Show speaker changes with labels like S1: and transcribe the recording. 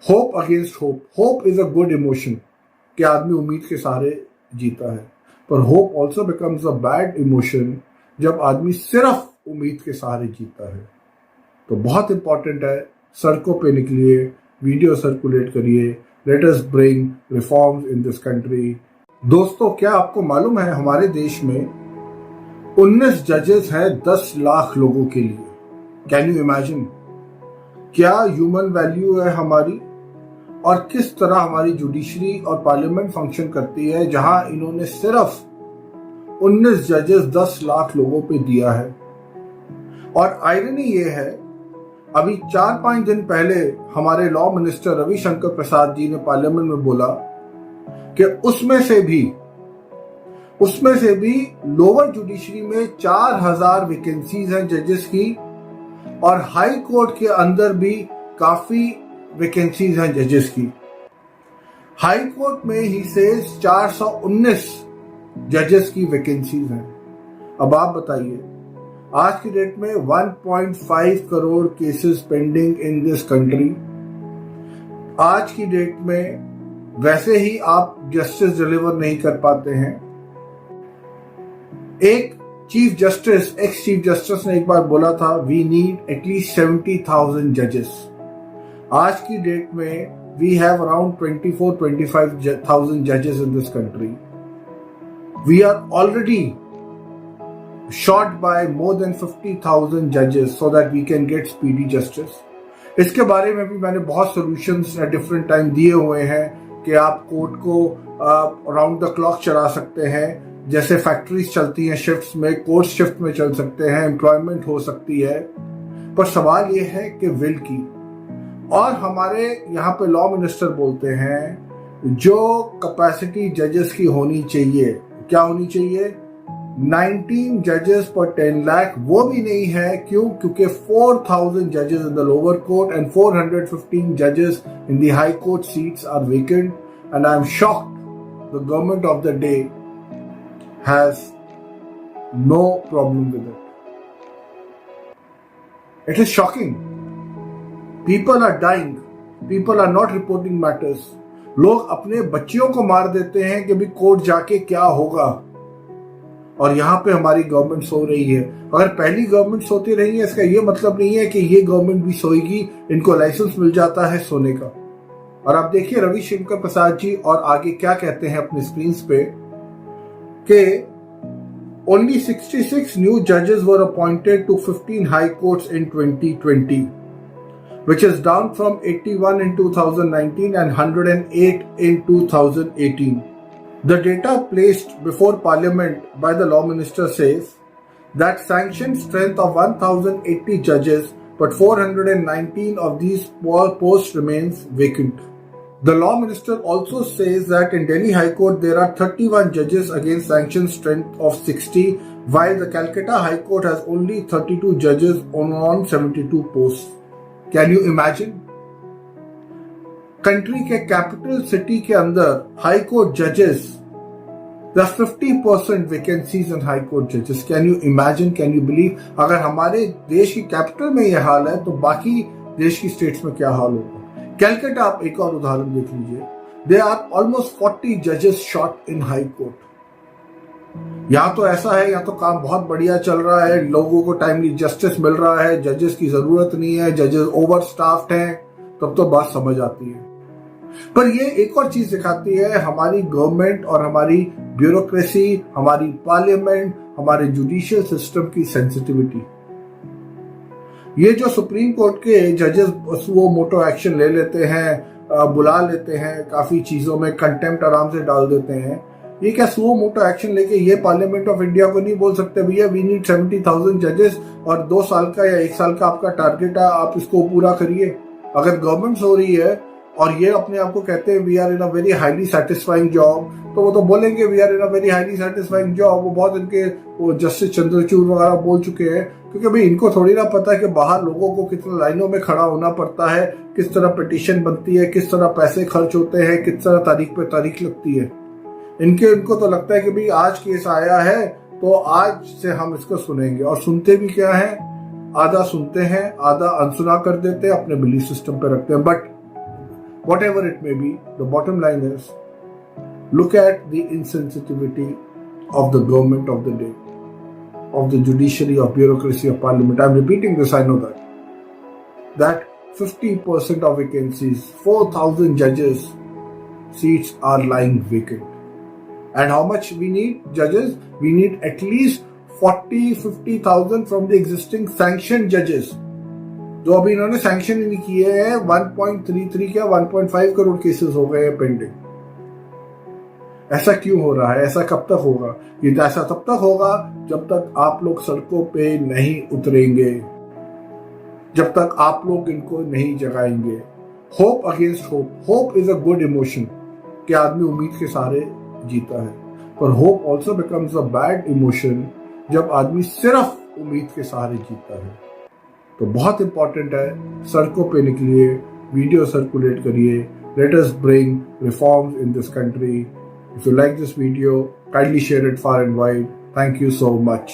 S1: Hope against hope. Hope is a good emotion कि आदमी उम्मीद के सहारे जीता है, पर hope also becomes a bad emotion जब आदमी सिर्फ उम्मीद के सहारे जीता है। तो बहुत इंपॉर्टेंट है, सड़कों पे निकलिए, वीडियो सर्कुलेट करिए, let us bring reforms in this country. दोस्तों, क्या आपको मालूम है हमारे देश में 19 जजेस हैं 10 लाख लोगों के लिए। कैन यू इमेजिन क्या ह्यूमन वैल्यू है हमारी, और किस तरह हमारी जुडिशरी और पार्लियामेंट फंक्शन करती है, जहां इन्होंने सिर्फ 19 जजेस 10 लाख लोगों पे दिया है। और आयरनी ये है, अभी 4-5 दिन पहले हमारे लॉ मिनिस्टर रविशंकर प्रसाद जी ने पार्लियामेंट में बोला कि उसमें से भी लोअर जुडिशरी में 4000 वैकेंसीज हैं जजेस की, और हाई कोर्ट के अंदर भी काफी वैकेंसीज हैं जजेस की। हाई कोर्ट में ही से 419 जजेस की वैकेंसीज हैं। अब आप बताइए, आज की डेट में 1.5 crore cases pending in this country. आज की डेट में वैसे ही आप जस्टिस डिलीवर नहीं कर पाते हैं। एक एक्स चीफ जस्टिस ने एक बार बोला था, वी नीड एटलीस्ट 70,000 जजेस। आज की डेट में वी हैव अराउंड 24-25,000 जजेस in this country. We are already short by more than 50,000 judges so that we can get speedy justice। इसके बारे में भी मैंने बहुत सॉल्यूशंस डिफरेंट टाइम दिए हुए हैं कि आप कोर्ट को राउंड द क्लॉक चला सकते हैं। जैसे फैक्ट्रीज चलती हैं शिफ्ट्स में, कोर्ट शिफ्ट में चल सकते हैं, एम्प्लॉयमेंट हो सकती है। पर सवाल ये है कि विल की, और हमारे यहाँ पे लॉ मिनिस्टर बोलते हैं जो कैपेसिटी जजेस की होनी चाहिए, क्या होनी चाहिए, 19 जजेस पर 10 लाख, वो भी नहीं है। क्यों? क्योंकि 4000 जजेस in the lower court and 415 जजेस in the high court seats are vacant, and I am shocked the government of the day has no problem with it. It is shocking. People are dying, people are not reporting matters. लोग अपने बच्चियों को मार देते हैं कि भी court जाके क्या होगा, और यहां पे हमारी गवर्नमेंट सो रही है। अगर पहली गवर्नमेंट सोती रही है, इसका ये मतलब नहीं है कि ये गवर्नमेंट भी सोएगी। इनको लाइसेंस मिल जाता है सोने का। और आप देखिए रविशंकर प्रसाद जी और आगे क्या कहते हैं अपने स्क्रीन पे कि only 66 new judges were appointed to 15 high courts in 2020, which is down from 81 in 2019 and 108 in 2018. The data placed before Parliament by the Law Minister says that sanctioned strength of 1080 judges, but 419 of these posts remains vacant. The Law Minister also says that in Delhi High Court there are 31 judges against sanctioned strength of 60, while the Calcutta High Court has only 32 judges on 72 posts. Can you imagine? Country के capital city के अंदर high court जजेस, there are 50% vacancies in high court judges. Can you imagine? Can you believe? अगर हमारे देश की capital में यह हाल है तो बाकी देश की स्टेट्स में क्या हाल होगा। कैलकाटा, आप एक और उदाहरण देख लीजिए, there are almost 40 judges short in high court। यहाँ तो ऐसा है, यहाँ तो काम बहुत बढ़िया चल रहा है, लोगों को टाइमली जस्टिस मिल रहा है, जजेस की जरूरत नहीं है, जजेस ओवर स्टाफ्ड हैं, तब तो बात समझ आती है। पर ये एक और चीज दिखाती है हमारी गवर्नमेंट और हमारी ब्यूरोक्रेसी, हमारी पार्लियामेंट, हमारे जुडिशियल सिस्टम की सेंसिटिविटी। ये जो सुप्रीम कोर्ट के जजेस वो मोटो एक्शन ले लेते हैं, बुला लेते हैं, काफी चीजों में कंटेम्प्ट आराम से डाल देते हैं। ये क्या सुओ मोटो एक्शन लेके ये पार्लियामेंट ऑफ इंडिया को नहीं बोल सकते भैया वी नीड 70,000 जजेस और 2 साल का या 1 साल का आपका टारगेट है, आप इसको पूरा करिए। अगर गवर्नमेंट हो रही है और ये अपने आप को कहते हैं we are in a very highly satisfying job, तो वो तो बोलेंगे we are in a very highly satisfying job. वो बहुत इनके वो जस्टिस चंद्रचूड़ वगैरह बोल चुके हैं, क्योंकि भाई इनको थोड़ी ना पता है कि बाहर लोगों को कितना लाइनों में खड़ा होना पड़ता है, किस तरह पिटीशन बनती है, किस तरह पैसे खर्च होते हैं, किस तरह तारीख पे तारीख लगती है। इनको तो लगता है कि भाई आज केस आया है तो आज से हम इसको सुनेंगे, और सुनते भी क्या है, आधा सुनते हैं, आधा अनसुना कर देते हैं, अपने बिलीफ सिस्टम पे रखते हैं। But whatever it may be, the bottom line is, look at the insensitivity of the government of the day, of the judiciary, of bureaucracy, of parliament. I'm repeating this, I know that 50% of vacancies, 4,000 judges seats are lying vacant. And how much we need judges? We need at least 40-50,000 from the existing sanctioned judges. जो अभी इन्होंने sanction ही नहीं किए हैं, 1.33 क्या 1.5 crore cases हो गए हैं पेंडिंग. ऐसा क्यों हो रहा है? ऐसा कब तक होगा? ये ऐसा तब तक होगा जब तक आप लोग सड़कों पे नहीं उतरेंगे, जब तक आप लोग इनको नहीं जगाएंगे. Hope against hope. Hope is a good emotion कि आदमी उम्मीद के सहारे जीता है, पर hope also becomes a bad emotion जब आदमी सिर्फ उम्मीद के सहारे जीता है. तो बहुत इंपॉर्टेंट है, सड़कों पे निकलिए, वीडियो सर्कुलेट करिए. Let us bring reforms in this country. If you like this video, kindly share it far and wide. Thank you so much.